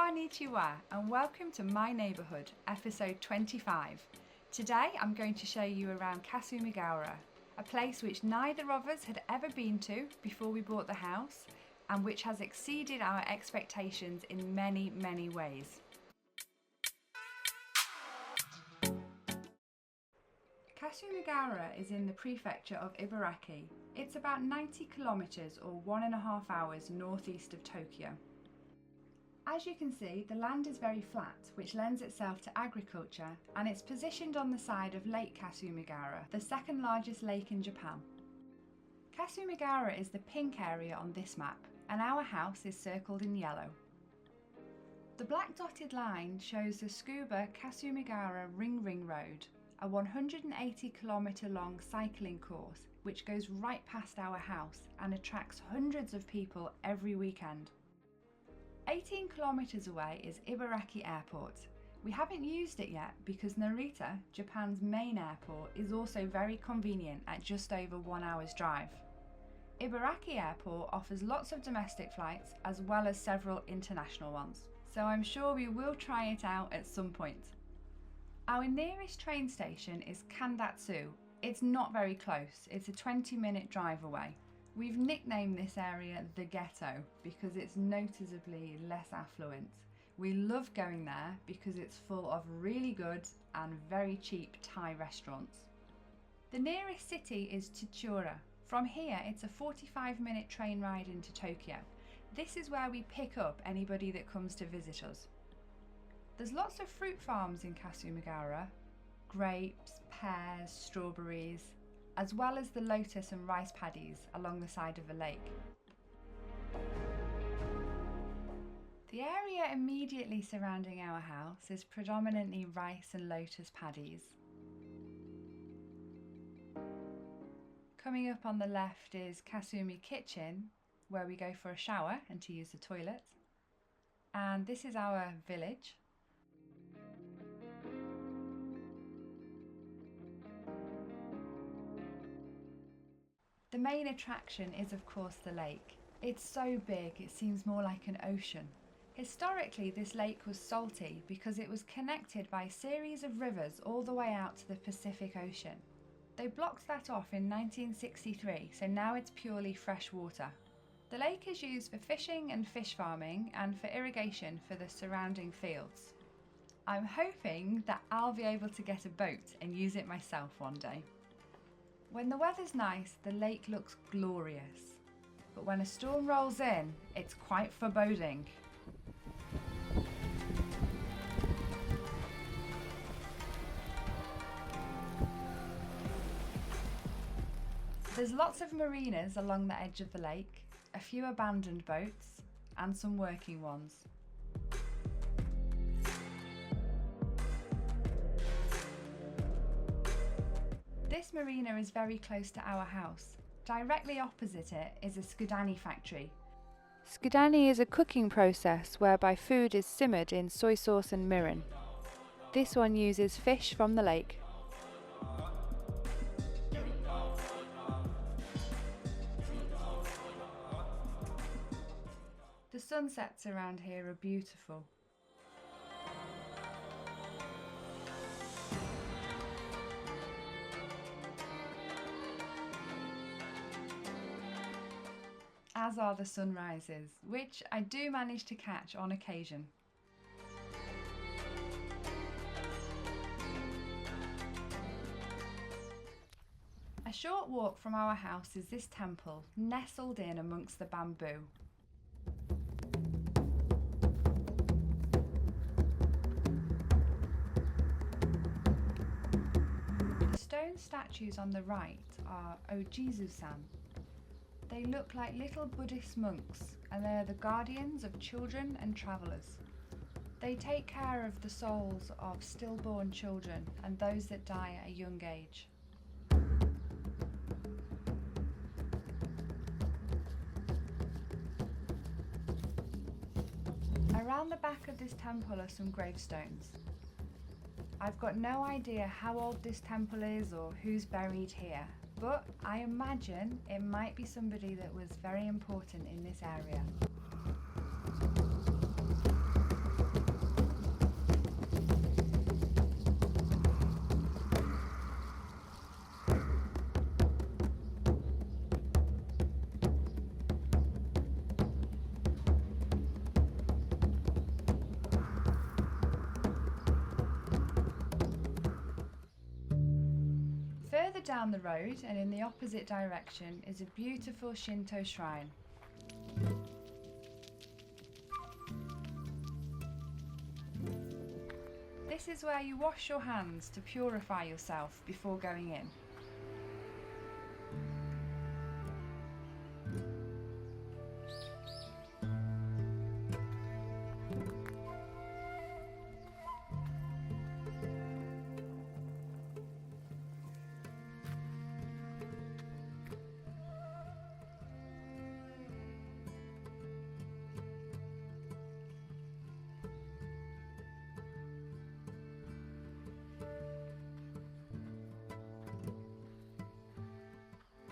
Konnichiwa and welcome to my neighbourhood, episode 25. Today I'm going to show you around Kasumigaura, a place which neither of us had ever been to before we bought the house and which has exceeded our expectations in many, many ways. Kasumigaura is in the prefecture of Ibaraki. It's about 90 kilometres or 1.5 hours northeast of Tokyo. As you can see, the land is very flat, which lends itself to agriculture, and it's positioned on the side of Lake Kasumigaura, the second largest lake in Japan. Kasumigaura is the pink area on this map, and our house is circled in yellow. The black dotted line shows the Tsukuba Kasumigaura Ring Road, a 180 kilometre long cycling course which goes right past our house and attracts hundreds of people every weekend. 18 kilometres away is Ibaraki Airport. We haven't used it yet because Narita, Japan's main airport, is also very convenient at just over 1 hour's drive. Ibaraki Airport offers lots of domestic flights as well as several international ones, so I'm sure we will try it out at some point. Our nearest train station is Kandatsu. It's not very close, it's a 20-minute drive away. We've nicknamed this area the ghetto because it's noticeably less affluent. We love going there because it's full of really good and very cheap Thai restaurants. The nearest city is Chichiura. From here it's a 45-minute train ride into Tokyo. This is where we pick up anybody that comes to visit us. There's lots of fruit farms in Kasumigaura, grapes, pears, strawberries, as well as the lotus and rice paddies along the side of the lake. The area immediately surrounding our house is predominantly rice and lotus paddies. Coming up on the left is Kasumi Kitchen, where we go for a shower and to use the toilet. And this is our village. The main attraction is of course the lake. It's so big it seems more like an ocean. Historically this lake was salty because it was connected by a series of rivers all the way out to the Pacific Ocean. They blocked that off in 1963, so now it's purely fresh water. The lake is used for fishing and fish farming and for irrigation for the surrounding fields. I'm hoping that I'll be able to get a boat and use it myself one day. When the weather's nice, the lake looks glorious, but when a storm rolls in, it's quite foreboding. There's lots of marinas along the edge of the lake, a few abandoned boats, and some working ones. This marina is very close to our house. Directly opposite it is a Scudani factory. Scudani is a cooking process whereby food is simmered in soy sauce and mirin. This one uses fish from the lake. The sunsets around here are beautiful. As are the sunrises, which I do manage to catch on occasion. A short walk from our house is this temple, nestled in amongst the bamboo. The stone statues on the right are Ojizu-san. They look like little Buddhist monks, and they are the guardians of children and travellers. They take care of the souls of stillborn children and those that die at a young age. Around the back of this temple are some gravestones. I've got no idea how old this temple is or who's buried here, but I imagine it might be somebody that was very important in this area. down the road and in the opposite direction is a beautiful Shinto shrine. This is where you wash your hands to purify yourself before going in.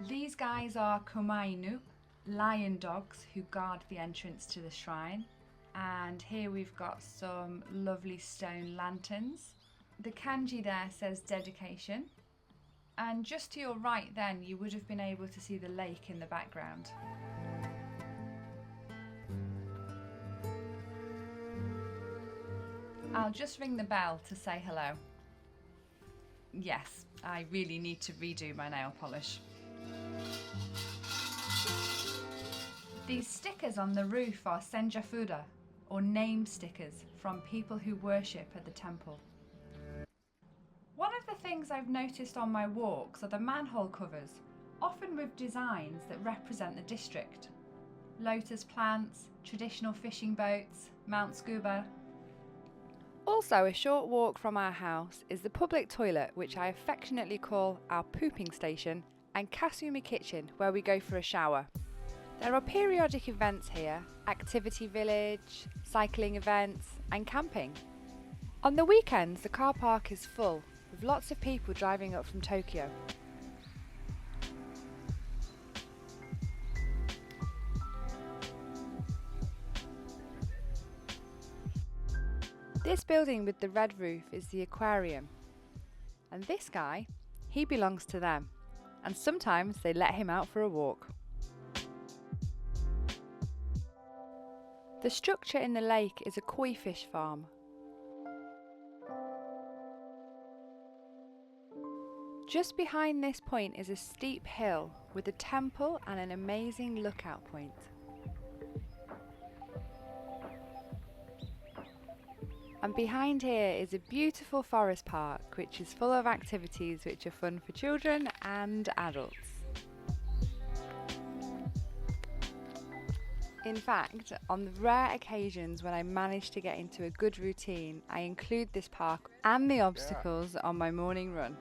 These guys are komainu, lion dogs who guard the entrance to the shrine. And here we've got some lovely stone lanterns. The kanji there says dedication. And just to your right then, you would have been able to see the lake in the background. I'll just ring the bell to say hello. Yes, I really need to redo my nail polish. These stickers on the roof are senjafuda, or name stickers from people who worship at the temple. One of the things I've noticed on my walks are the manhole covers, often with designs that represent the district. Lotus plants, traditional fishing boats, Mount Tsukuba. Also, a short walk from our house is the public toilet, which I affectionately call our pooping station, and Kasumi kitchen, where we go for a shower. There are periodic events here, activity village, cycling events and camping. On the weekends the car park is full, with lots of people driving up from Tokyo. This building with the red roof is the Aquarium. And this guy, he belongs to them. And sometimes they let him out for a walk. The structure in the lake is a koi fish farm. Just behind this point is a steep hill with a temple and an amazing lookout point. And behind here is a beautiful forest park which is full of activities which are fun for children and adults. In fact, on the rare occasions when I manage to get into a good routine, I include this park and the obstacles on my morning run.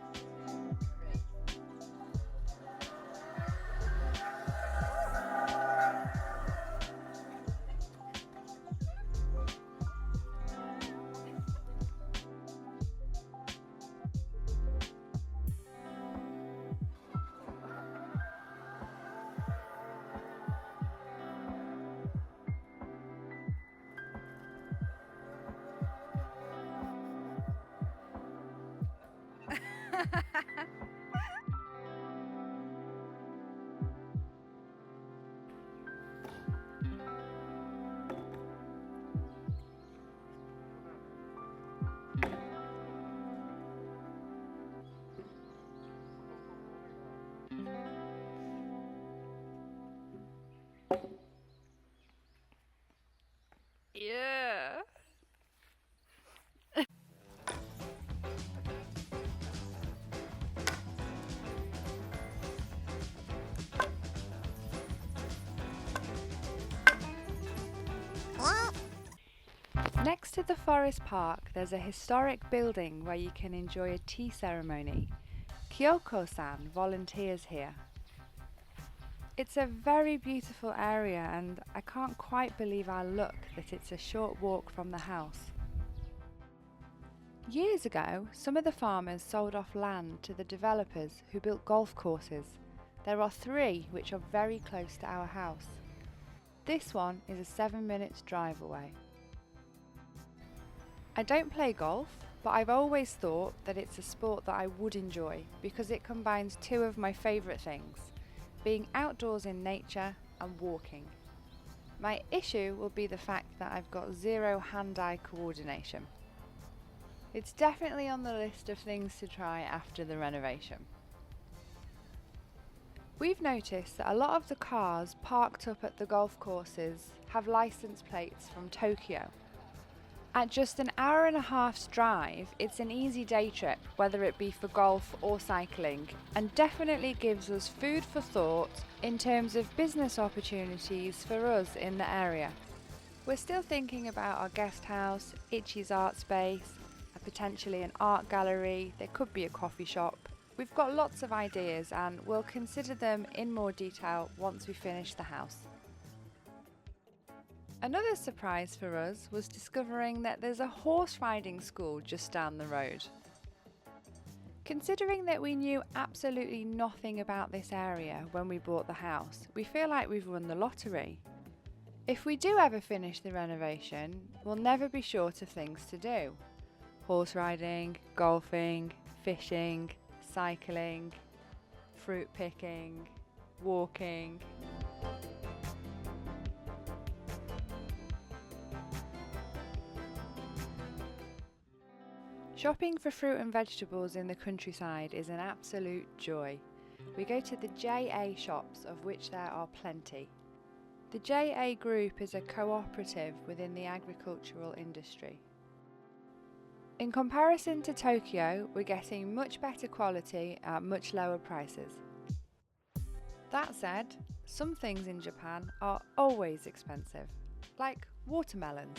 Yeah. Next to the forest park, there's a historic building where you can enjoy a tea ceremony. Kyoko-san volunteers here. It's a very beautiful area and I can't quite believe our luck that it's a short walk from the house. Years ago, some of the farmers sold off land to the developers who built golf courses. There are 3 which are very close to our house. This one is a 7-minute drive away. I don't play golf, but I've always thought that it's a sport that I would enjoy because it combines 2 of my favourite things, being outdoors in nature and walking. My issue will be the fact that I've got 0 hand-eye coordination. It's definitely on the list of things to try after the renovation. We've noticed that a lot of the cars parked up at the golf courses have license plates from Tokyo. At just an hour and a half's drive, it's an easy day trip, whether it be for golf or cycling, and definitely gives us food for thought in terms of business opportunities for us in the area. We're still thinking about our guest house, Ichi's art space, potentially an art gallery, there could be a coffee shop. We've got lots of ideas and we'll consider them in more detail once we finish the house. Another surprise for us was discovering that there's a horse riding school just down the road. Considering that we knew absolutely nothing about this area when we bought the house, we feel like we've won the lottery. If we do ever finish the renovation, we'll never be short of things to do. Horse riding, golfing, fishing, cycling, fruit picking, walking. Shopping for fruit and vegetables in the countryside is an absolute joy. We go to the JA shops, of which there are plenty. The JA Group is a cooperative within the agricultural industry. In comparison to Tokyo, we're getting much better quality at much lower prices. That said, some things in Japan are always expensive, like watermelons.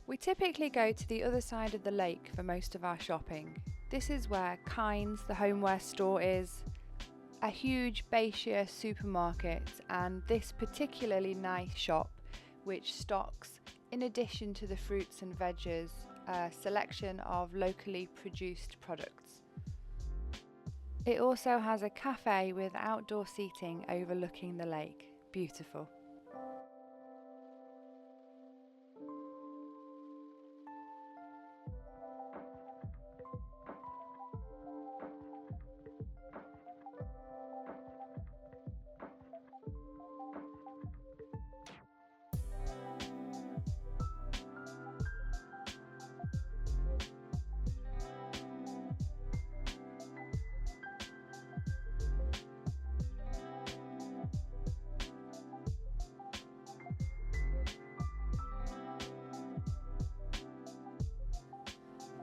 We typically go to the other side of the lake for most of our shopping. This is where Kynes, the homeware store, is, a huge Beishia supermarket, and this particularly nice shop which stocks, in addition to the fruits and veggies, a selection of locally produced products. It also has a cafe with outdoor seating overlooking the lake. Beautiful.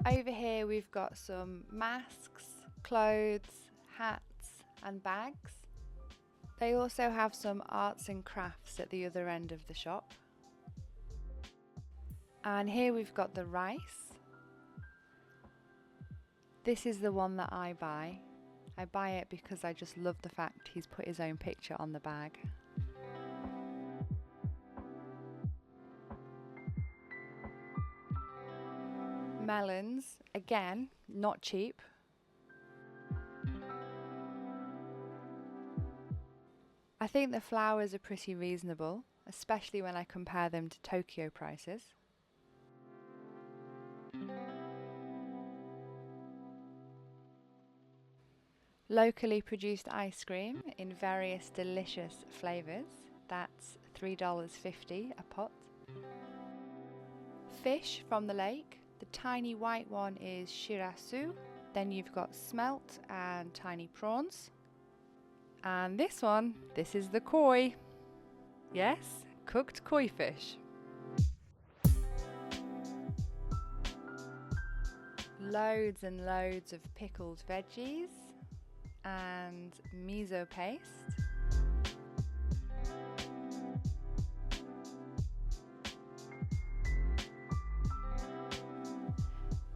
Over here we've got some masks, clothes, hats and bags. They also have some arts and crafts at the other end of the shop. And here we've got the rice. This is the one that I buy. I buy it because I just love the fact he's put his own picture on the bag. Melons, again, not cheap. I think the flowers are pretty reasonable, especially when I compare them to Tokyo prices. Locally produced ice cream in various delicious flavours. That's $3.50 a pot. Fish from the lake. The tiny white one is shirasu. Then you've got smelt and tiny prawns. And this one, this is the koi. Yes, cooked koi fish. Loads and loads of pickled veggies and miso paste.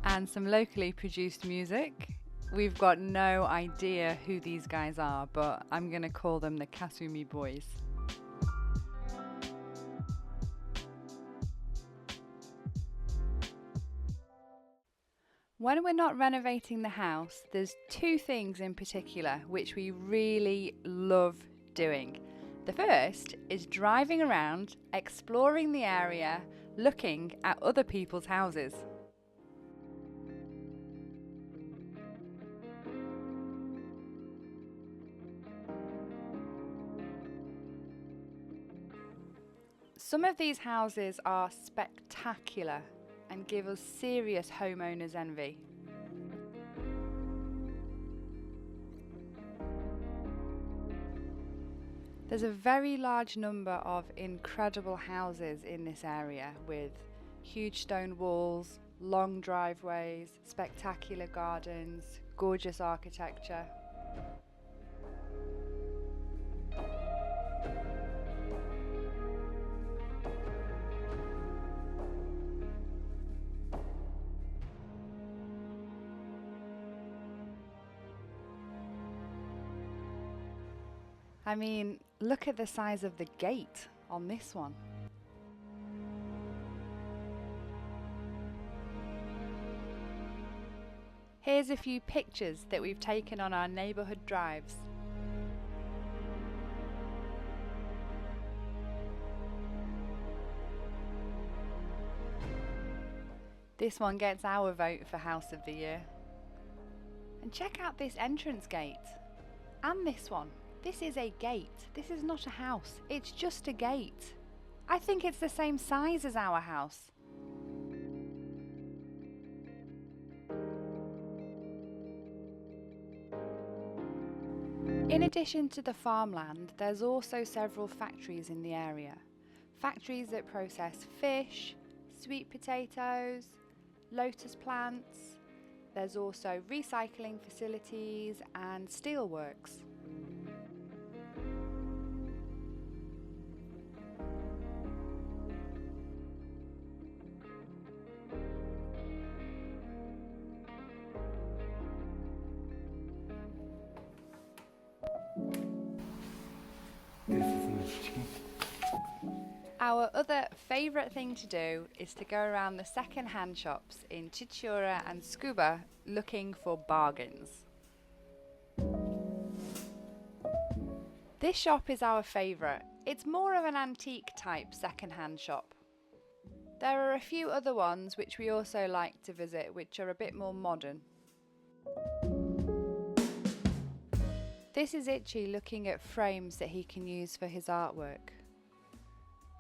And some locally produced music. We've got no idea who these guys are, but I'm going to call them the Kasumi boys. When we're not renovating the house, there's two things in particular which we really love doing. The first is driving around, exploring the area, looking at other people's houses. Some of these houses are spectacular and give us serious homeowners envy. There's a very large number of incredible houses in this area with huge stone walls, long driveways, spectacular gardens, gorgeous architecture. I mean, look at the size of the gate on this one. Here's a few pictures that we've taken on our neighbourhood drives. This one gets our vote for House of the Year. And check out this entrance gate. And this one. This is a gate. This is not a house. It's just a gate. I think it's the same size as our house. In addition to the farmland, there's also several factories in the area. Factories that process fish, sweet potatoes, lotus plants. There's also recycling facilities and steelworks. Our other favourite thing to do is to go around the second-hand shops in Chichiura and Tsukuba looking for bargains. This shop is our favourite. It's more of an antique type second-hand shop. There are a few other ones which we also like to visit which are a bit more modern. This is Ichi looking at frames that he can use for his artwork.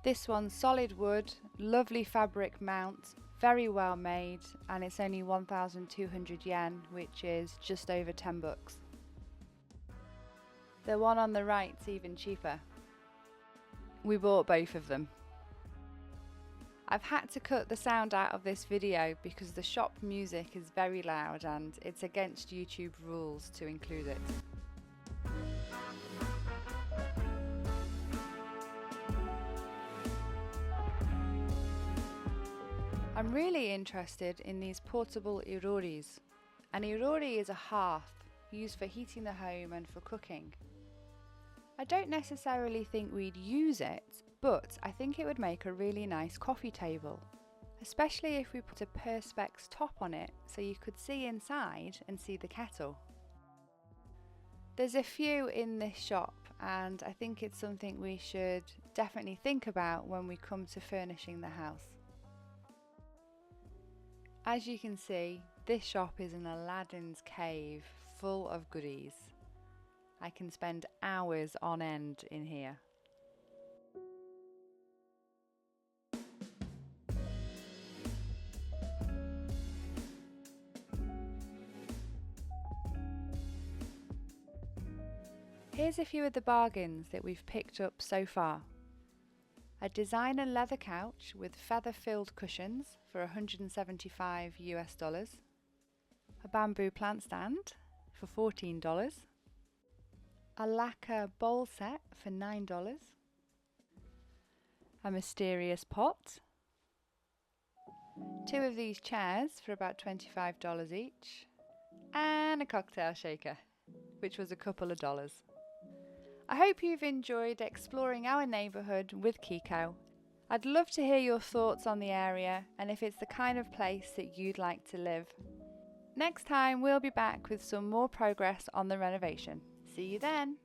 This one's solid wood, lovely fabric mount, very well made, and it's only 1,200 yen, which is just over 10 bucks. The one on the right's even cheaper. We bought both of them. I've had to cut the sound out of this video because the shop music is very loud and it's against YouTube rules to include it. I'm really interested in these portable iroris. An irori is a hearth used for heating the home and for cooking. I don't necessarily think we'd use it, but I think it would make a really nice coffee table, especially if we put a perspex top on it so you could see inside and see the kettle. There's a few in this shop and I think it's something we should definitely think about when we come to furnishing the house. As you can see, this shop is an Aladdin's cave full of goodies. I can spend hours on end in here. Here's a few of the bargains that we've picked up so far. A designer leather couch with feather-filled cushions for $175 US. A bamboo plant stand for $14. A lacquer bowl set for $9. A mysterious pot. 2 of these chairs for about $25 each. And a cocktail shaker, which was a couple of dollars. I hope you've enjoyed exploring our neighbourhood with Kiko. I'd love to hear your thoughts on the area and if it's the kind of place that you'd like to live. Next time we'll be back with some more progress on the renovation. See you then!